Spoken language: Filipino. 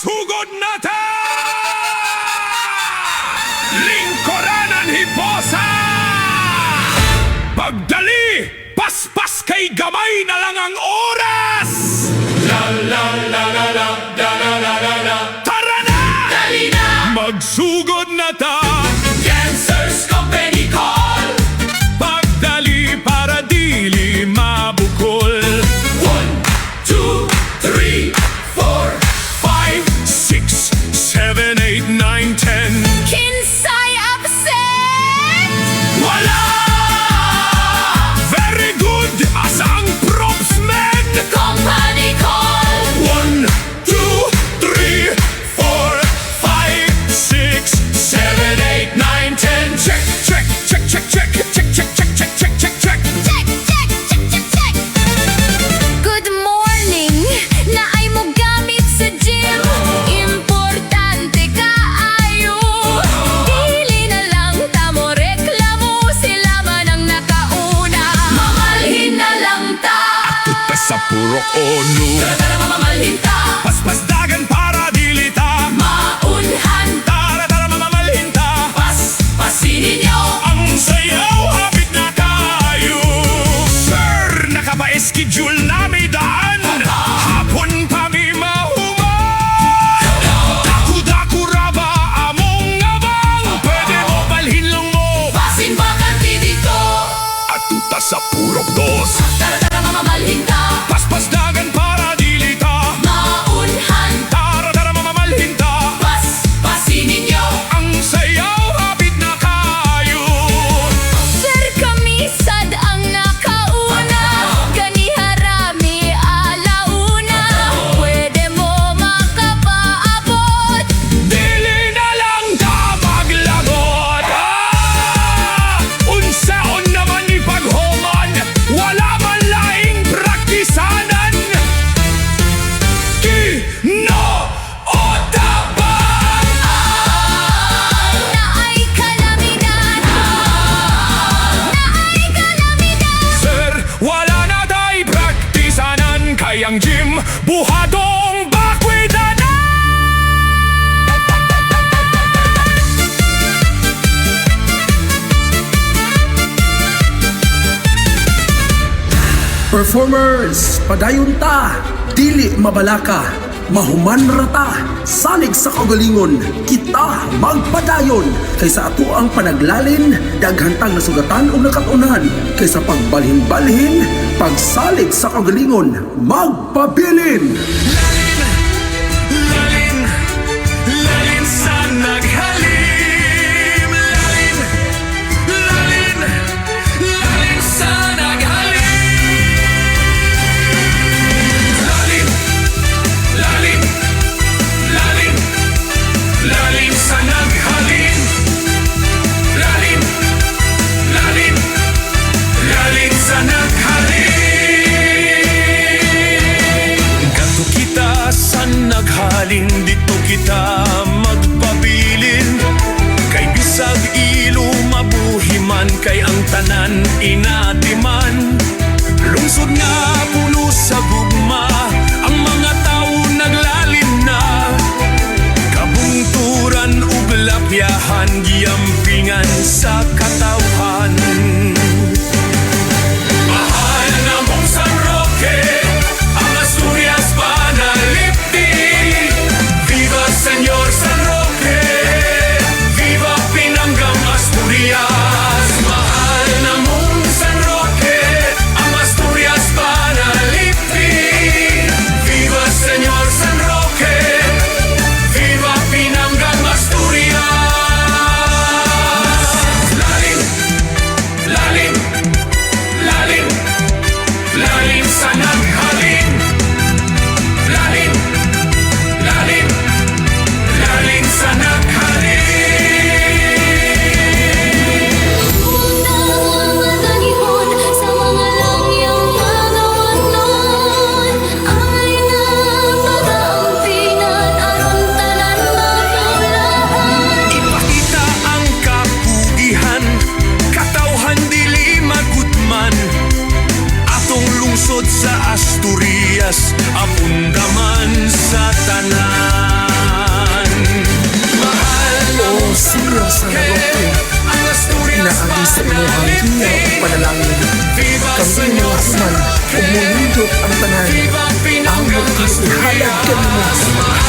Magsugod na ta! Lingkoranan hiposa! Pagdali, paspas kay gamay na lang ang oras! La la la la la, la la la la la. Tara na! Dali na! Magsugod na ta! Dancers Company Call! Pagdali para dili mabukol. 1, 2, 3, 4 5, 6, 7, 8, 9, 10. Kinsay upset! Wala! Very good! Asa ang props, men? Company Call! 1, 2, 3, 4, 5, 6, 7, 8, 9, 10. Check, check, check, check, check, check, check, check, check, check, check, check. Check, check, check, check, check! Good morning! Naay mo gamit sa gym. Importante kaayo. Dili na lang ta mo reklamo. Sila man ang nakauna. Mamalhin na lang ta. Tuta sa purok ono. Tara mamamalhin ta. Paspas dagan para dili ta. Maunhan. Tara, tara, mamamalhin ta. Pasinin nyo. Ang sayaw, hapit na tayo. Sir, nakapa-schedule na may daan. Hapon pa may mahuman. Daku-daku raba among abang. Pwede mo balhin lang mo. Pasin bakante dito. At tuta sa purok dos. Tara mamamalhin ta. Paspas dagan para dili ta. Maunhan. Tara, tara, mamamalhin ta. Pasinin nyo. Ang sayaw, hapit na kayo. Sir, kami sad ang nakauna. Gani harami alauna. Pwede mo makapaabot. Dili na lang ta maglagot. Unsaon naman ni paghuman. Wala man laing praktisanan. Kinootaban. Naay kalaminan. Naay kalaminan. Sir, wala na tayo praktisanan. Kayang gym, buhadong bakwidanan. Performers, padayon ta, dili mabalaka, mahuman rata, salig sa kagalingon, kita magpadayon, kaysa ato ang panaglalin, daghantang nasugatan o nakatunan, kaysa pagbalhin-balhin, pagsalig sa kagalingon, magpabilin! Lalin, lalin sa naghalim. Lalin, lalin, lalin sa naghalim. Lalin, lalin, lalin, lalin sa naghalim. Lalin, lalin, lalin sa naghalim. Ganto kita sa naghalin, dito kita magpabilin. Kay bisag ilo mabuhiman, kay ang tanan inatiman. Lungsod nga puno sa gugma, ang mga tao naglalin na. Kabungturan ug lapyahan, giyampingan sa katawhan. Mahal na mong San Roque, ang Asturias panalipti. Viva Señor San Roque, viva Pinangang Asturias. Mahal na mong San Roque, ang Asturias panalipti. sa imuhang hinga ug panalangin. Kami mga human, ug mulindot ang tanan. Amot Kristi halad kanimo.